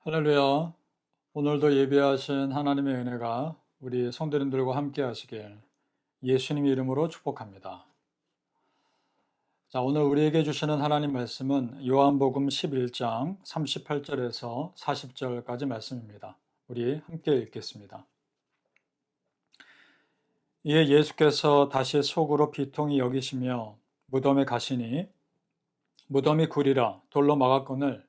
할렐루야. 오늘도 예배하신 하나님의 은혜가 우리 성도님들과 함께 하시길 예수님 이름으로 축복합니다. 자, 오늘 우리에게 주시는 하나님 말씀은 요한복음 11장 38절에서 40절까지 말씀입니다. 우리 함께 읽겠습니다. 이에 예수께서 다시 속으로 비통히 여기시며 무덤에 가시니 무덤이 구리라 돌로 막았거늘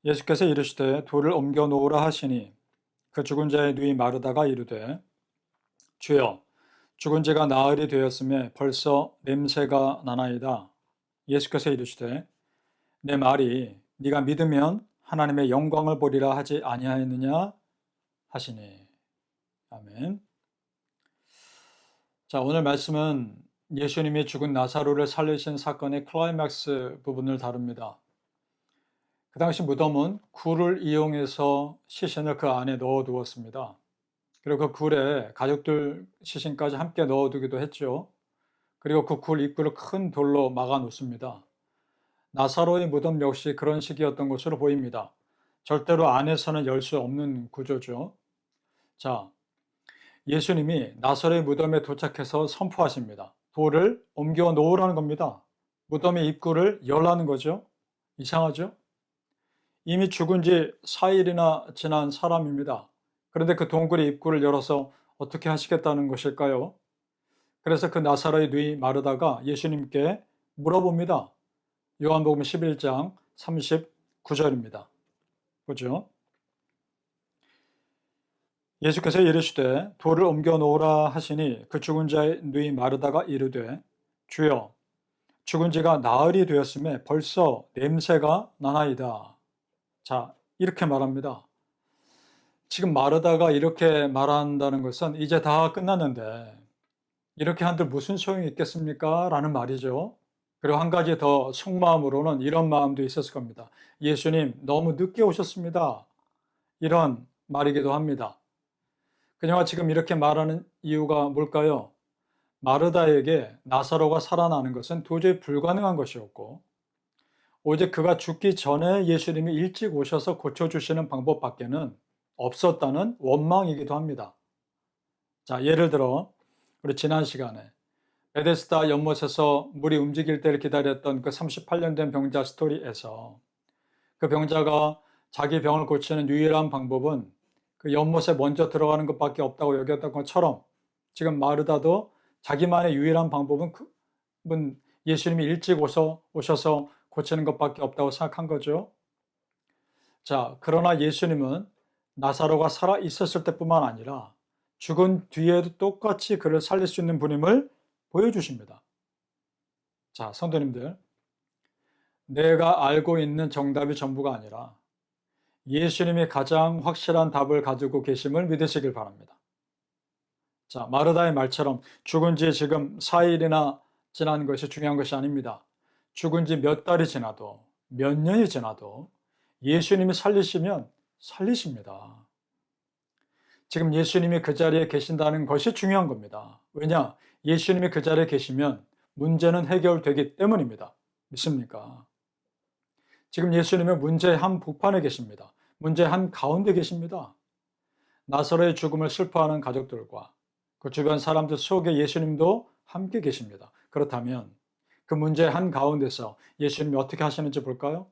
예수께서 이르시되 돌을 옮겨 놓으라 하시니 그 죽은 자의 누이 마르다가 이르되 주여 죽은 지가 나흘이 되었음에 벌써 냄새가 나나이다. 예수께서 이르시되 내 말이 네가 믿으면 하나님의 영광을 보리라 하지 아니하였느냐 하시니. 아멘. 자, 오늘 말씀은 예수님이 죽은 나사로를 살리신 사건의 클라이맥스 부분을 다룹니다. 그 당시 무덤은 굴을 이용해서 시신을 그 안에 넣어 두었습니다. 그리고 그 굴에 가족들 시신까지 함께 넣어두기도 했죠. 그리고 그 굴 입구를 큰 돌로 막아 놓습니다. 나사로의 무덤 역시 그런 식이었던 것으로 보입니다. 절대로 안에서는 열 수 없는 구조죠. 자, 예수님이 나사로의 무덤에 도착해서 선포하십니다. 돌을 옮겨 놓으라는 겁니다. 무덤의 입구를 열라는 거죠. 이상하죠? 이미 죽은 지 4일이나 지난 사람입니다. 그런데 그 동굴의 입구를 열어서 어떻게 하시겠다는 것일까요? 그래서 그 나사로의 누이 마르다가 예수님께 물어봅니다. 요한복음 11장 39절입니다. 보죠. 예수께서 이르시되 돌을 옮겨 놓으라 하시니 그 죽은 자의 누이 마르다가 이르되 주여 죽은 지가 나흘이 되었음에 벌써 냄새가 나나이다. 자, 이렇게 말합니다. 지금 마르다가 이렇게 말한다는 것은 이제 다 끝났는데 이렇게 한들 무슨 소용이 있겠습니까? 라는 말이죠. 그리고 한 가지 더 속마음으로는 이런 마음도 있었을 겁니다. 예수님, 너무 늦게 오셨습니다. 이런 말이기도 합니다. 그녀가 지금 이렇게 말하는 이유가 뭘까요? 마르다에게 나사로가 살아나는 것은 도저히 불가능한 것이었고, 오직 그가 죽기 전에 예수님이 일찍 오셔서 고쳐주시는 방법밖에는 없었다는 원망이기도 합니다. 자, 예를 들어 우리 지난 시간에 베데스다 연못에서 물이 움직일 때를 기다렸던 그 38년 된 병자 스토리에서 그 병자가 자기 병을 고치는 유일한 방법은 그 연못에 먼저 들어가는 것밖에 없다고 여겼던 것처럼 지금 마르다도 자기만의 유일한 방법은 예수님이 일찍 오셔서 고치는 것밖에 없다고 생각한 거죠. 자, 그러나 예수님은 나사로가 살아 있었을 때뿐만 아니라 죽은 뒤에도 똑같이 그를 살릴 수 있는 분임을 보여주십니다. 자, 성도님들, 내가 알고 있는 정답이 전부가 아니라 예수님이 가장 확실한 답을 가지고 계심을 믿으시길 바랍니다. 자, 마르다의 말처럼 죽은 지 지금 4일이나 지난 것이 중요한 것이 아닙니다. 죽은 지 몇 달이 지나도 몇 년이 지나도 예수님이 살리시면 살리십니다. 지금 예수님이 그 자리에 계신다는 것이 중요한 겁니다. 왜냐? 예수님이 그 자리에 계시면 문제는 해결되기 때문입니다. 믿습니까? 지금 예수님은 문제의 한 복판에 계십니다. 문제의 한 가운데 계십니다. 나사로의 죽음을 슬퍼하는 가족들과 그 주변 사람들 속에 예수님도 함께 계십니다. 그렇다면 그 문제의 한 가운데서 예수님이 어떻게 하시는지 볼까요?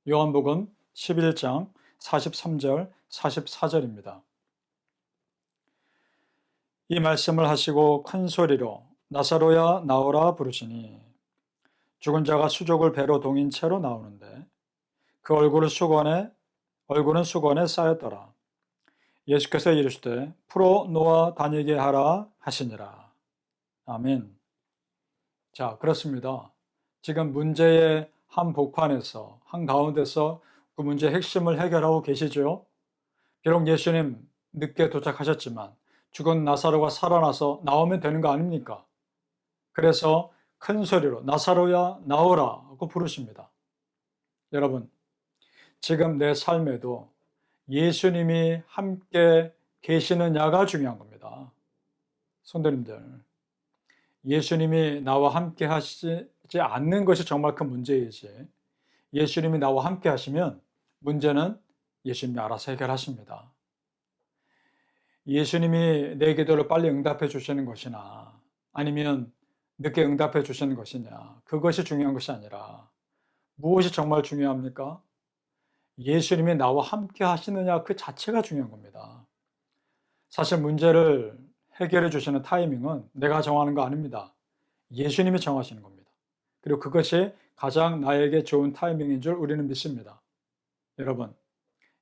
요한복음 11장 43절, 44절입니다. 이 말씀을 하시고 큰 소리로 나사로야 나오라 부르시니 죽은 자가 수족을 배로 동인 채로 나오는데 그 얼굴은 수건에 쌓였더라. 예수께서 이르시되 풀어 놓아 다니게 하라 하시니라. 아멘. 자, 그렇습니다. 지금 문제의 한 복판에서, 한 가운데서 그 문제의 핵심을 해결하고 계시죠. 비록 예수님 늦게 도착하셨지만 죽은 나사로가 살아나서 나오면 되는 거 아닙니까? 그래서 큰 소리로 나사로야 나오라 하고 부르십니다. 여러분, 지금 내 삶에도 예수님이 함께 계시느냐가 중요한 겁니다. 성도님들, 예수님이 나와 함께 하시지 않는 것이 정말 큰 문제이지, 예수님이 나와 함께 하시면 문제는 예수님이 알아서 해결하십니다. 예수님이 내 기도를 빨리 응답해 주시는 것이나 아니면 늦게 응답해 주시는 것이냐, 그것이 중요한 것이 아니라 무엇이 정말 중요합니까? 예수님이 나와 함께 하시느냐, 그 자체가 중요한 겁니다. 사실 문제를 해결해 주시는 타이밍은 내가 정하는 거 아닙니다. 예수님이 정하시는 겁니다. 그리고 그것이 가장 나에게 좋은 타이밍인 줄 우리는 믿습니다. 여러분,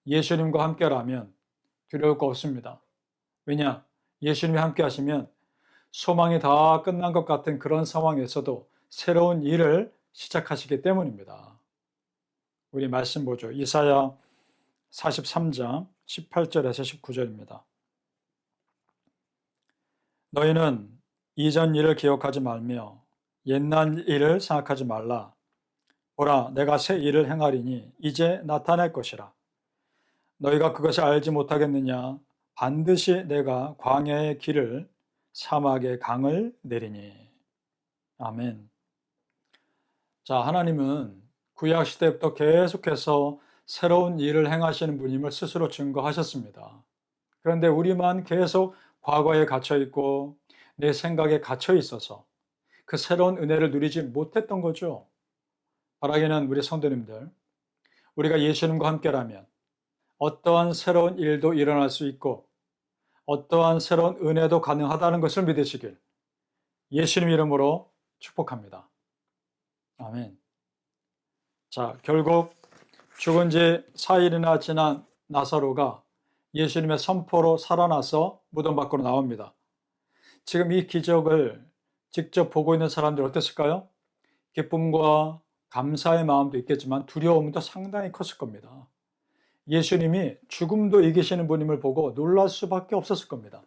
예수님과 함께라면 두려울 거 없습니다. 왜냐? 예수님이 함께 하시면 소망이 다 끝난 것 같은 그런 상황에서도 새로운 일을 시작하시기 때문입니다. 우리 말씀 보죠. 이사야 43장 18절에서 19절입니다. 너희는 이전 일을 기억하지 말며 옛날 일을 생각하지 말라. 보라, 내가 새 일을 행하리니 이제 나타날 것이라. 너희가 그것을 알지 못하겠느냐? 반드시 내가 광야의 길을 사막의 강을 내리니. 아멘. 자, 하나님은 구약 시대부터 계속해서 새로운 일을 행하시는 분임을 스스로 증거하셨습니다. 그런데 우리만 계속 과거에 갇혀 있고 내 생각에 갇혀 있어서 그 새로운 은혜를 누리지 못했던 거죠. 바라기는 우리 성도님들, 우리가 예수님과 함께라면 어떠한 새로운 일도 일어날 수 있고 어떠한 새로운 은혜도 가능하다는 것을 믿으시길 예수님 이름으로 축복합니다. 아멘. 자, 결국 죽은 지 4일이나 지난 나사로가 예수님의 선포로 살아나서 무덤 밖으로 나옵니다. 지금 이 기적을 직접 보고 있는 사람들 어땠을까요? 기쁨과 감사의 마음도 있겠지만 두려움도 상당히 컸을 겁니다. 예수님이 죽음도 이기시는 분임을 보고 놀랄 수밖에 없었을 겁니다.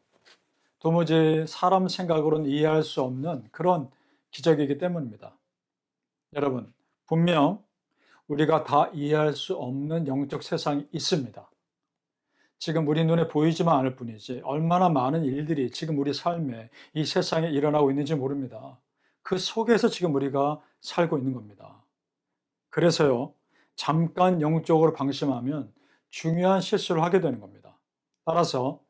도무지 사람 생각으로는 이해할 수 없는 그런 기적이기 때문입니다. 여러분, 분명 우리가 다 이해할 수 없는 영적 세상이 있습니다. 지금 우리 눈에 보이지만 않을 뿐이지 얼마나 많은 일들이 지금 우리 삶에 이 세상에 일어나고 있는지 모릅니다. 그 속에서 지금 우리가 살고 있는 겁니다. 그래서요, 잠깐 영적으로 방심하면 중요한 실수를 하게 되는 겁니다. 따라서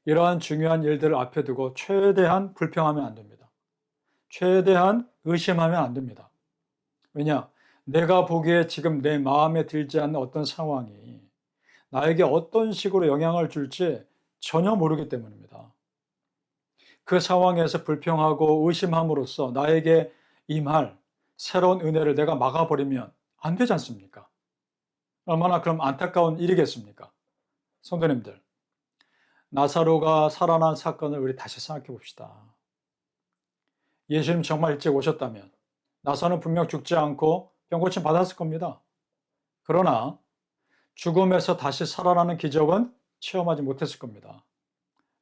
이러한 중요한 일들을 앞에 두고 최대한 불평하면 안 됩니다. 최대한 의심하면 안 됩니다. 왜냐? 내가 보기에 지금 내 마음에 들지 않는 어떤 상황이 나에게 어떤 식으로 영향을 줄지 전혀 모르기 때문입니다. 그 상황에서 불평하고 의심함으로써 나에게 임할 새로운 은혜를 내가 막아버리면 안 되지 않습니까? 얼마나 그럼 안타까운 일이겠습니까? 성도님들, 나사로가 살아난 사건을 우리 다시 생각해 봅시다. 예수님 정말 일찍 오셨다면 나사로는 분명 죽지 않고 병고침 받았을 겁니다. 그러나 죽음에서 다시 살아나는 기적은 체험하지 못했을 겁니다.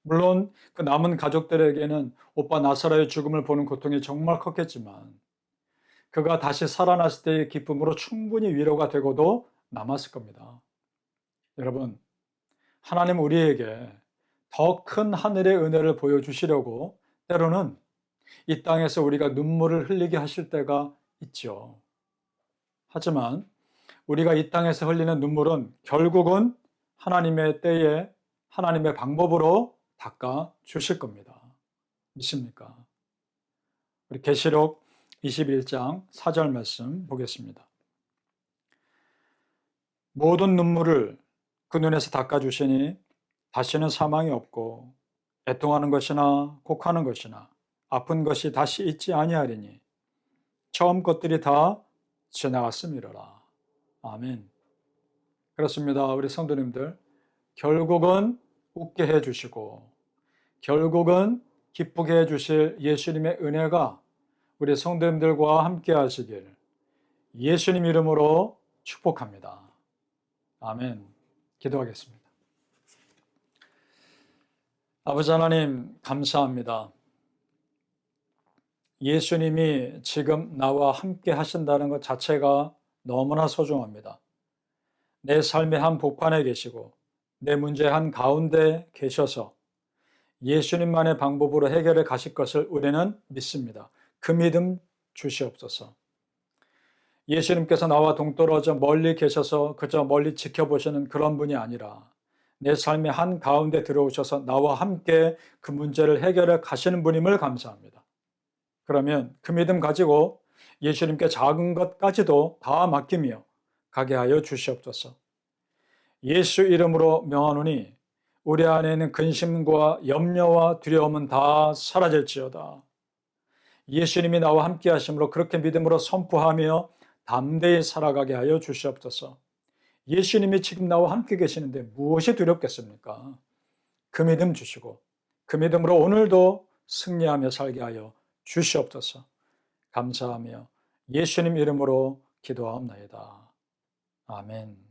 물론 그 남은 가족들에게는 오빠 나사로의 죽음을 보는 고통이 정말 컸겠지만 그가 다시 살아났을 때의 기쁨으로 충분히 위로가 되고도 남았을 겁니다. 여러분, 하나님 우리에게 더 큰 하늘의 은혜를 보여주시려고 때로는 이 땅에서 우리가 눈물을 흘리게 하실 때가 있죠. 하지만 우리가 이 땅에서 흘리는 눈물은 결국은 하나님의 때에 하나님의 방법으로 닦아 주실 겁니다. 믿습니까? 우리 계시록 21장 4절 말씀 보겠습니다. 모든 눈물을 그 눈에서 닦아주시니 다시는 사망이 없고 애통하는 것이나 곡하는 것이나 아픈 것이 다시 있지 아니하리니 처음 것들이 다 지나갔음이로라. 아멘. 그렇습니다. 우리 성도님들, 결국은 웃게 해주시고 결국은 기쁘게 해주실 예수님의 은혜가 우리 성도님들과 함께 하시길 예수님 이름으로 축복합니다. 아멘. 기도하겠습니다. 아버지 하나님, 감사합니다. 예수님이 지금 나와 함께 하신다는 것 자체가 너무나 소중합니다. 내 삶의 한 복판에 계시고 내 문제 한 가운데 계셔서 예수님만의 방법으로 해결해 가실 것을 우리는 믿습니다. 그 믿음 주시옵소서. 예수님께서 나와 동떨어져 멀리 계셔서 그저 멀리 지켜보시는 그런 분이 아니라 내 삶의 한가운데 들어오셔서 나와 함께 그 문제를 해결해 가시는 분임을 감사합니다. 그러면 그 믿음 가지고 예수님께 작은 것까지도 다 맡기며 가게 하여 주시옵소서. 예수 이름으로 명하노니 우리 안에 있는 근심과 염려와 두려움은 다 사라질지어다. 예수님이 나와 함께 하심으로 그렇게 믿음으로 선포하며 담대히 살아가게 하여 주시옵소서. 예수님이 지금 나와 함께 계시는데 무엇이 두렵겠습니까? 그 믿음 주시고 그 믿음으로 오늘도 승리하며 살게 하여 주시옵소서. 감사하며 예수님 이름으로 기도하옵나이다. 아멘.